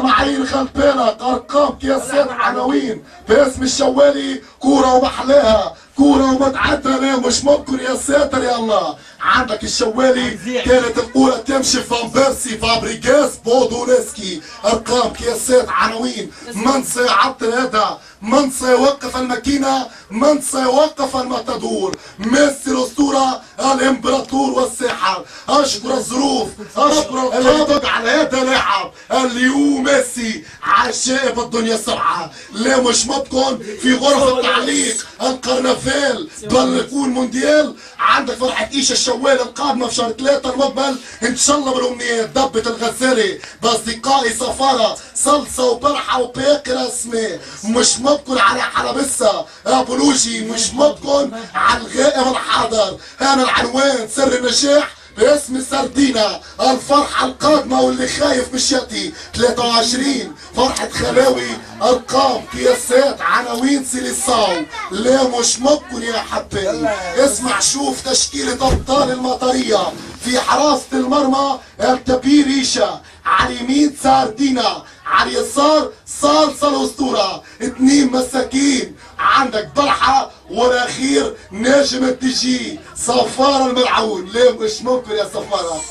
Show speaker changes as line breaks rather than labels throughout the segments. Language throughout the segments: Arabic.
معين خلبالك ارقام قياسات عناوين باسم الشوالي كوره ومحلاها كوره ومتعتها. ليه مش ممكن يا ساتر يا الله. عندك الشوالي كانت الاولى تمشي فان بيرسي فابريجاس بودولسكي ارقام قياسات عناوين. من سيعطل هذا؟ من سيوقف الماكينه؟ من سيوقف الماتادور؟ ميسي الاسطوره الامبراطور والساحر. اشكر الظروف اشكر القابض على هذا اللاعب اليوم ميسي عشائب الدنيا السبعه. ليه مش ممكن في غرفه تعليق القرنفال ضل يكون مونديال. عندك فرحه ايش الشوال القادمه في شهر 3 المقبل ان شاء الله بالامنيات. دبه الغزالي باصدقائي صفاره صلصه وبرحه وباقر اسماء. مش ممكن على حلبسه ابولوجي. مش ممكن على الغائب الحاضر. انا العنوان سر النجاح باسم سردينا الفرحة القادمة واللي خايف مش يأتي. 23 فرحة خلاوي ارقام قياسات عناوين سيليساو. ليه مش ممكن يا حبايبي. اسمع شوف تشكيلة ابطال المطرية. في حراسة المرمى الكبير ريشة، على اليمين ساردينا، على اليسار صالصة الاسطورة. 2 مساكين عندك برحة والاخير نجم التجي صفارة الملعون. ليه مش ممكن يا صفارة.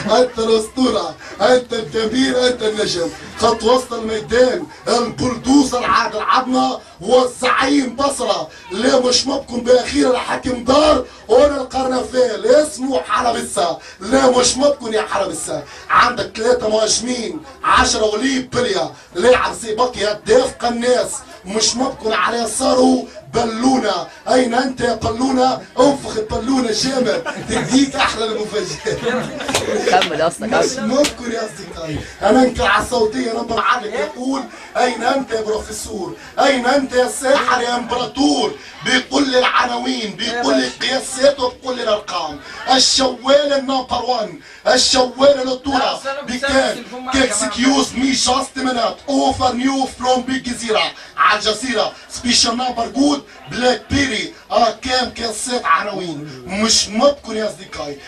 انت الاسطورة انت الكبير انت النجم. خط وسط الميدان البلدوزر عادل عظمة والزعيم بصرة. ليه مش ممكن باخير الحكم دار هنا القرنفال اسمه حلبسة. ليه مش ممكن يا حلبسة. عندك 3 مهاجمين 10 وليد بليا لاعب سيبقي هداف قناص. مش ممكن على يساره بلونة. اين انت يا بلونة؟ انفخ البلونة جامد تديك احلى المفاجآت.
كمل يا اسطى
مش ممكن يا اصدقائي. انا انكر على الصوتية نمبر عليك يقول اين انت يا بروفيسور؟ اين انت يا ساحر يا امبراطور؟ بكل العناوين بكل القياسات وبكل الارقام. الشوال النمبر 1 الشوال الاسطورة بكان كيكسكيوز مي جاست منات اوفر نيو فروم بالجزيرة على الجزيرة سبيشال نمبر جود بلاك بيري ارقام قياسات عناوين. مش ممكن يا اصدقائي.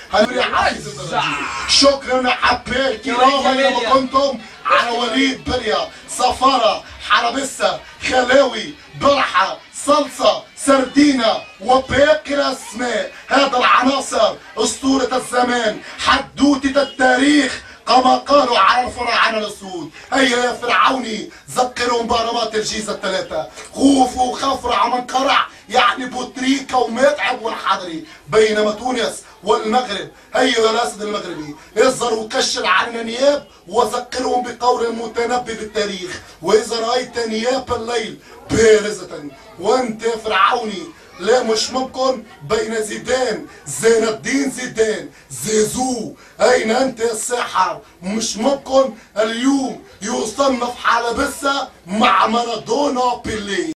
شكرا يا حبايبي الكرام اينما كنتم. على وليد بليا صفارة حلبسة خلاوي برحة صلصة سردينة وباقي الاسماء. هذا العناصر اسطورة الزمان حدوتة التاريخ كما قالوا على الفراعنة الاسود. هيا يا فرعوني ذكرهم بهرمات الجيزة الثلاثة. خوف وخفرع من قرع يعني بوتريكا ومتعب والحضري. بينما تونس والمغرب هيا يا الاسد المغربي اظهر وكشر عنا نياب وذكرهم بقول المتنبي بالتاريخ. واذا رايت نياب الليل بارزة وانت يا فرعوني. لا مش ممكن بين زيدان زين الدين زيدان زيزو. اين انت يا الساحر؟ مش ممكن اليوم يصنف حلبسة مع مارادونا بيليه.